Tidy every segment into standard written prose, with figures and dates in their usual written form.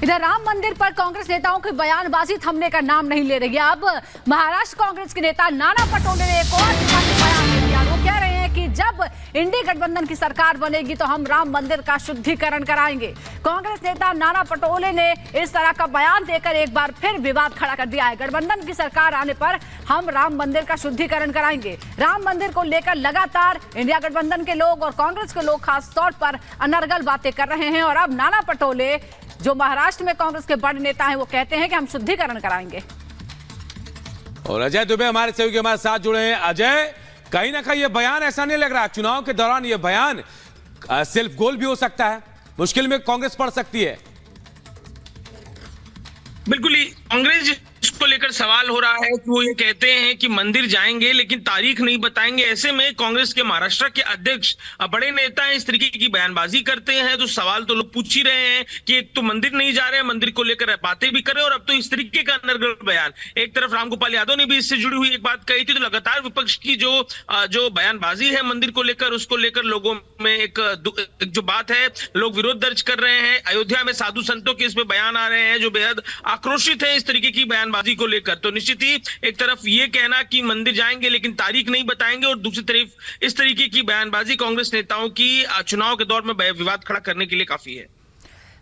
इधर राम मंदिर पर कांग्रेस नेताओं की बयानबाजी थमने का नाम नहीं ले रही है। अब महाराष्ट्र कांग्रेस के नेता नाना पटोले ने एक और बयान दे दिया। वो कह रहे हैं कि जब इंडी गठबंधन की सरकार बनेगी तो हम राम मंदिर का शुद्धिकरण कराएंगे। कांग्रेस नेता नाना पटोले ने इस तरह का बयान देकर एक बार फिर विवाद खड़ा कर दिया है। गठबंधन की सरकार आने पर हम राम मंदिर का शुद्धिकरण कराएंगे। राम मंदिर को लेकर लगातार इंडिया गठबंधन के लोग और कांग्रेस के लोग खास तौर पर अनर्गल बातें कर रहे हैं। और अब नाना पटोले जो महाराष्ट्र में कांग्रेस के बड़े नेता हैं वो कहते हैं कि हम शुद्धिकरण कराएंगे। और अजय दुबे हमारे सहयोगी हमारे साथ जुड़े हैं। अजय, कहीं ना कहीं ये बयान ऐसा नहीं लग रहा चुनाव के दौरान ये बयान सेल्फ गोल भी हो सकता है, मुश्किल में कांग्रेस पड़ सकती है। बिल्कुल ही कांग्रेस इसको लेकर सवाल हो रहा है कि वो ये कहते हैं कि मंदिर जाएंगे लेकिन तारीख नहीं बताएंगे। ऐसे में कांग्रेस के महाराष्ट्र के अध्यक्ष बड़े नेता इस तरीके की बयानबाजी करते हैं तो सवाल तो लोग पूछ ही रहे हैं कि एक तो मंदिर नहीं जा रहे हैं, मंदिर को लेकर बातें भी कर रहे हैं और अब तो इस तरीके का अनर्गल बयान। एक तरफ रामगोपाल यादव ने भी इससे जुड़ी हुई एक बात कही थी, तो लगातार विपक्ष की जो बयानबाजी है मंदिर को लेकर, उसको लेकर लोगों में एक जो बात है, लोग विरोध दर्ज कर रहे हैं। अयोध्या में साधु संतों के इसमें बयान आ रहे हैं जो बेहद आक्रोशित है इस तरीके की बयानबाजी को लेकर। तो निश्चित ही एक तरफ ये कहना कि मंदिर जाएंगे लेकिन तारीख नहीं बताएंगे और दूसरी तरफ इस तरीके की बयानबाजी कांग्रेस नेताओं की चुनाव के दौर में विवाद खड़ा करने के लिए काफी है।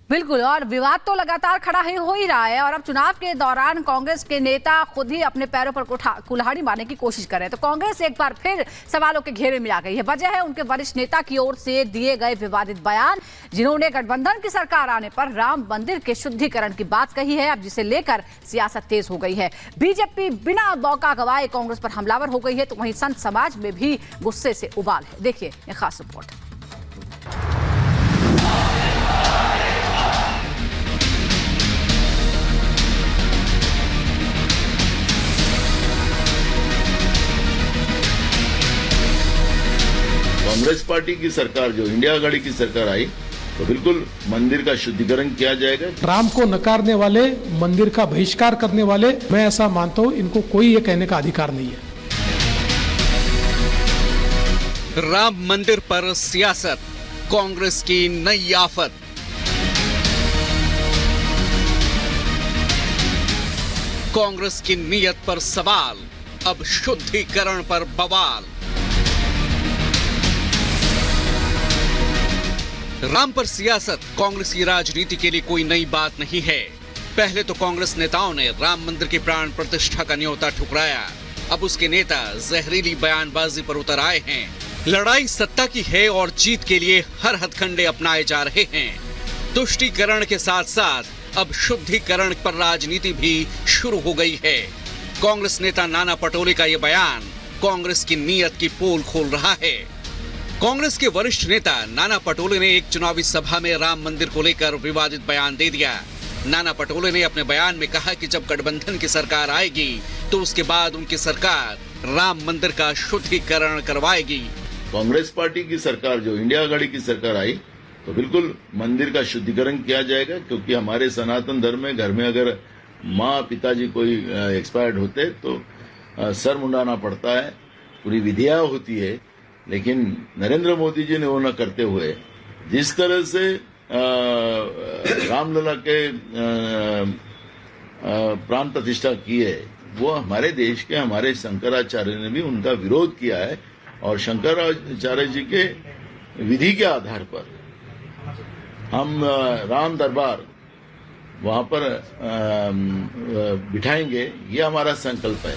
बिल्कुल, और विवाद तो लगातार खड़ा हो ही रहा है। और अब चुनाव के दौरान कांग्रेस के नेता खुद ही अपने पैरों पर कुल्हाड़ी मारने की कोशिश कर रहे हैं। तो कांग्रेस एक बार फिर सवालों के घेरे में आ गई है। वजह है उनके वरिष्ठ नेता की ओर से दिए गए विवादित बयान, जिन्होंने गठबंधन की सरकार आने पर राम मंदिर के शुद्धिकरण की बात कही है। अब जिसे लेकर सियासत तेज हो गई है। बीजेपी बिना मौका गंवाए कांग्रेस पर हमलावर हो गई है, तो वहीं संत समाज में भी गुस्से से उबाल है। देखिए ये खास रिपोर्ट। कांग्रेस पार्टी की सरकार जो इंडिया आघाड़ी की सरकार आई तो बिल्कुल मंदिर का शुद्धिकरण किया जाएगा। राम को नकारने वाले, मंदिर का बहिष्कार करने वाले, मैं ऐसा मानता हूं इनको कोई ये कहने का अधिकार नहीं है। राम मंदिर पर सियासत, कांग्रेस की नई आफत। कांग्रेस की नीयत पर सवाल, अब शुद्धिकरण पर बवाल। राम पर सियासत कांग्रेस की राजनीति के लिए कोई नई बात नहीं है। पहले तो कांग्रेस नेताओं ने राम मंदिर की प्राण प्रतिष्ठा का न्योता ठुकराया। अब उसके नेता जहरीली बयानबाजी पर उतर आए हैं। लड़ाई सत्ता की है और जीत के लिए हर हथकंडे अपनाए जा रहे हैं। तुष्टीकरण के साथ साथ अब शुद्धिकरण पर राजनीति भी शुरू हो गई है। कांग्रेस नेता नाना पटोले का यह बयान कांग्रेस की नीयत की पोल खोल रहा है। कांग्रेस के वरिष्ठ नेता नाना पटोले ने एक चुनावी सभा में राम मंदिर को लेकर विवादित बयान दे दिया। नाना पटोले ने अपने बयान में कहा कि जब गठबंधन की सरकार आएगी तो उसके बाद उनकी सरकार राम मंदिर का शुद्धिकरण करवाएगी। कांग्रेस पार्टी की सरकार जो इंडिया आघाड़ी की सरकार आई तो बिल्कुल मंदिर का शुद्धिकरण किया जाएगा, क्योंकि हमारे सनातन धर्म में घर में अगर माँ पिताजी कोई एक्सपायर्ड होते तो सर मुंडाना पड़ता है, पूरी विधियां होती है। लेकिन नरेंद्र मोदी जी ने वो न करते हुए जिस तरह से रामलला के प्राण प्रतिष्ठा की है, वो हमारे देश के हमारे शंकराचार्य ने भी उनका विरोध किया है। और शंकराचार्य जी के विधि के आधार पर हम राम दरबार वहां पर बिठाएंगे, ये हमारा संकल्प है।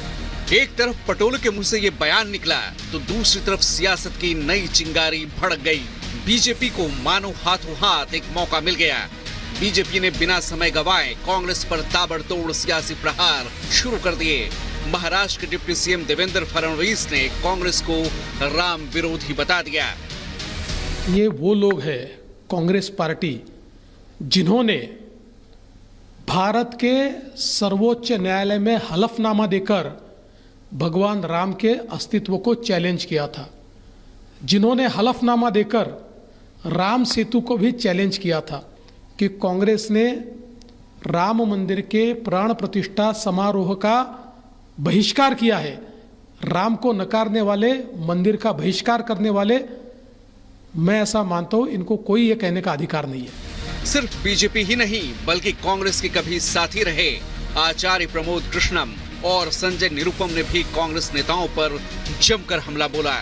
एक तरफ पटोले के मुंह से ये बयान निकला तो दूसरी तरफ सियासत की नई चिंगारी भड़क गई। बीजेपी को मानो हाथों हाथ एक मौका मिल गया। बीजेपी ने बिना समय गंवाए कांग्रेस पर ताबड़तोड़ सियासी प्रहार शुरू कर दिए। महाराष्ट्र के डिप्टी सीएम देवेंद्र फडणवीस ने कांग्रेस को राम विरोधी बता दिया। ये वो लोग हैं कांग्रेस पार्टी जिन्होंने भारत के सर्वोच्च न्यायालय में हलफनामा देकर भगवान राम के अस्तित्व को चैलेंज किया था, जिन्होंने हलफनामा देकर राम सेतु को भी चैलेंज किया था कि कांग्रेस ने राम मंदिर के प्राण प्रतिष्ठा समारोह का बहिष्कार किया है। राम को नकारने वाले, मंदिर का बहिष्कार करने वाले, मैं ऐसा मानता हूं इनको कोई ये कहने का अधिकार नहीं है। सिर्फ बीजेपी ही नहीं बल्कि कांग्रेस के कभी साथी रहे आचार्य प्रमोद कृष्णम और संजय निरुपम ने भी कांग्रेस नेताओं पर जमकर हमला बोला।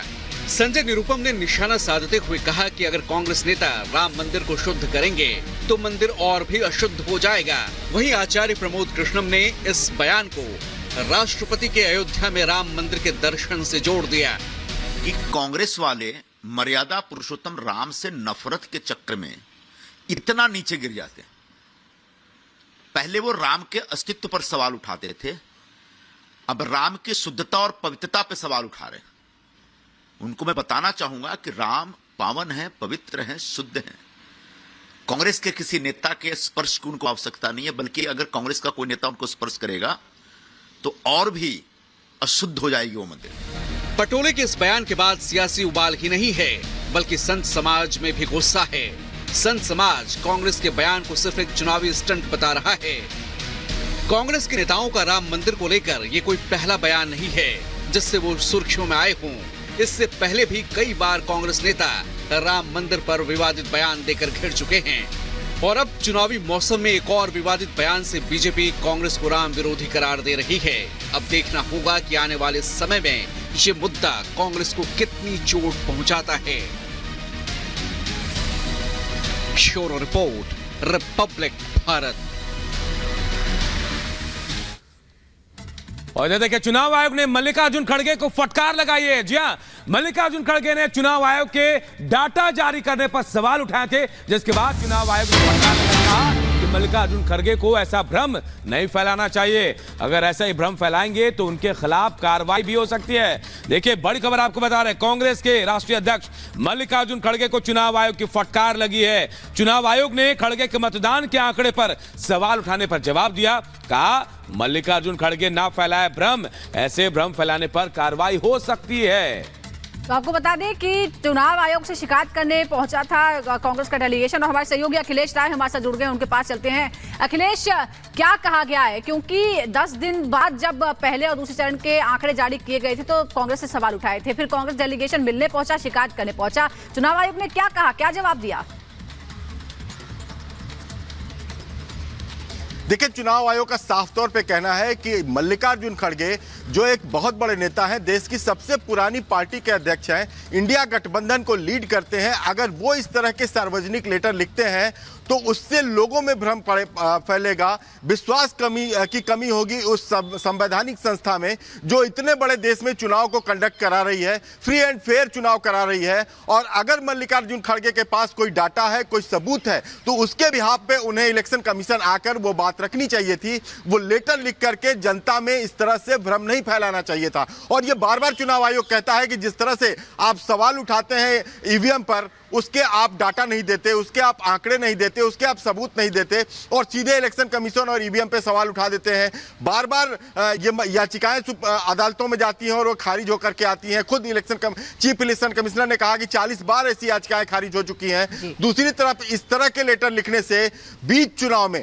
संजय निरुपम ने निशाना साधते हुए कहा कि अगर कांग्रेस नेता राम मंदिर को शुद्ध करेंगे तो मंदिर और भी अशुद्ध हो जाएगा। वहीं आचार्य प्रमोद कृष्णम ने इस बयान को राष्ट्रपति के अयोध्या में राम मंदिर के दर्शन से जोड़ दिया कि कांग्रेस वाले मर्यादा पुरुषोत्तम राम से नफरत के चक्कर में इतना नीचे गिर जाते हैं। पहले वो राम के अस्तित्व पर सवाल उठाते थे, अब राम की शुद्धता और पवित्रता पर सवाल उठा रहे हैं। उनको मैं बताना चाहूंगा कि राम पावन है, पवित्र है, शुद्ध है। कांग्रेस के किसी नेता के स्पर्श की उनको आवश्यकता नहीं है, बल्कि अगर कांग्रेस का कोई नेता उनको स्पर्श करेगा तो और भी अशुद्ध हो जाएगी वो मंदिर। पटोले के इस बयान के बाद सियासी उबाल ही नहीं है बल्कि संत समाज में भी गुस्सा है। संत समाज कांग्रेस के बयान को सिर्फ एक चुनावी स्टंट बता रहा है। कांग्रेस के नेताओं का राम मंदिर को लेकर ये कोई पहला बयान नहीं है जिससे वो सुर्खियों में आए हों। इससे पहले भी कई बार कांग्रेस नेता राम मंदिर पर विवादित बयान देकर घिर चुके हैं और अब चुनावी मौसम में एक और विवादित बयान से बीजेपी कांग्रेस को राम विरोधी करार दे रही है। अब देखना होगा कि आने वाले समय में ये मुद्दा कांग्रेस को कितनी चोट पहुंचाता है। Bureau report, Republic Bharat. और देखिए, चुनाव आयोग ने मल्लिकार्जुन खड़गे को फटकार लगाई है। जी हां, मल्लिकार्जुन खड़गे ने चुनाव आयोग के डाटा जारी करने पर सवाल उठाए थे, जिसके बाद चुनाव आयोग ने फटकार लगाकर कहा कि मल्लिकार्जुन खड़गे को ऐसा भ्रम नहीं फैलाना चाहिए। अगर ऐसा ही भ्रम फैलाएंगे तो उनके खिलाफ कार्रवाई भी हो सकती है। देखिए, बड़ी खबर आपको बता रहे हैं, कांग्रेस के राष्ट्रीय अध्यक्ष मल्लिकार्जुन खड़गे को चुनाव आयोग की फटकार लगी है। चुनाव आयोग ने खड़गे के मतदान के आंकड़े पर सवाल उठाने पर जवाब दिया। कहा, मल्लिकार्जुन खड़गे ना फैलाए भ्रम, ऐसे भ्रम फैलाने पर कार्रवाई हो सकती है। तो आपको बता दें कि चुनाव आयोग से शिकायत करने पहुंचा था कांग्रेस का डेलीगेशन और हमारे सहयोगी अखिलेश राय हमारे साथ जुड़ गए, उनके पास चलते हैं। अखिलेश, क्या कहा गया है? क्योंकि 10 दिन बाद जब पहले और दूसरे चरण के आंकड़े जारी किए गए थे तो कांग्रेस से सवाल उठाए थे, फिर कांग्रेस डेलीगेशन मिलने पहुंचा, शिकायत करने पहुंचा, चुनाव आयोग ने क्या कहा, क्या जवाब दिया? देखिए, चुनाव आयोग का साफ तौर पे कहना है कि मल्लिकार्जुन खड़गे जो एक बहुत बड़े नेता हैं, देश की सबसे पुरानी पार्टी के अध्यक्ष हैं, इंडिया गठबंधन को लीड करते हैं, अगर वो इस तरह के सार्वजनिक लेटर लिखते हैं तो उससे लोगों में भ्रम फैलेगा, विश्वास की कमी होगी उस संवैधानिक संस्था में जो इतने बड़े देश में चुनाव को कंडक्ट करा रही है, फ्री एंड फेयर चुनाव करा रही है। और अगर मल्लिकार्जुन खड़गे के पास कोई डाटा है, कोई सबूत है, तो उसके बिहाफ पे उन्हें इलेक्शन कमीशन आकर वो बात रखनी चाहिए थी। वो लेटर लिख करके जनता में इस तरह से भ्रम नहीं फैलाना चाहिए था। और ये बार बार चुनाव आयोग कहता है कि जिस तरह से आप सवाल उठाते हैं ईवीएम पर, उसके आप डाटा नहीं देते, उसके आप आंकड़े नहीं देते, उसके आप सबूत नहीं देते और सीधे इलेक्शन कमीशन और ईवीएम पे सवाल उठा देते हैं। बार बार ये याचिकाएं अदालतों में जाती हैं और वो खारिज होकर के आती हैं। खुद चीफ इलेक्शन कमिश्नर ने कहा कि 40 बार ऐसी याचिकाएं खारिज हो चुकी हैं। दूसरी तरफ इस तरह के लेटर लिखने से बीच चुनाव में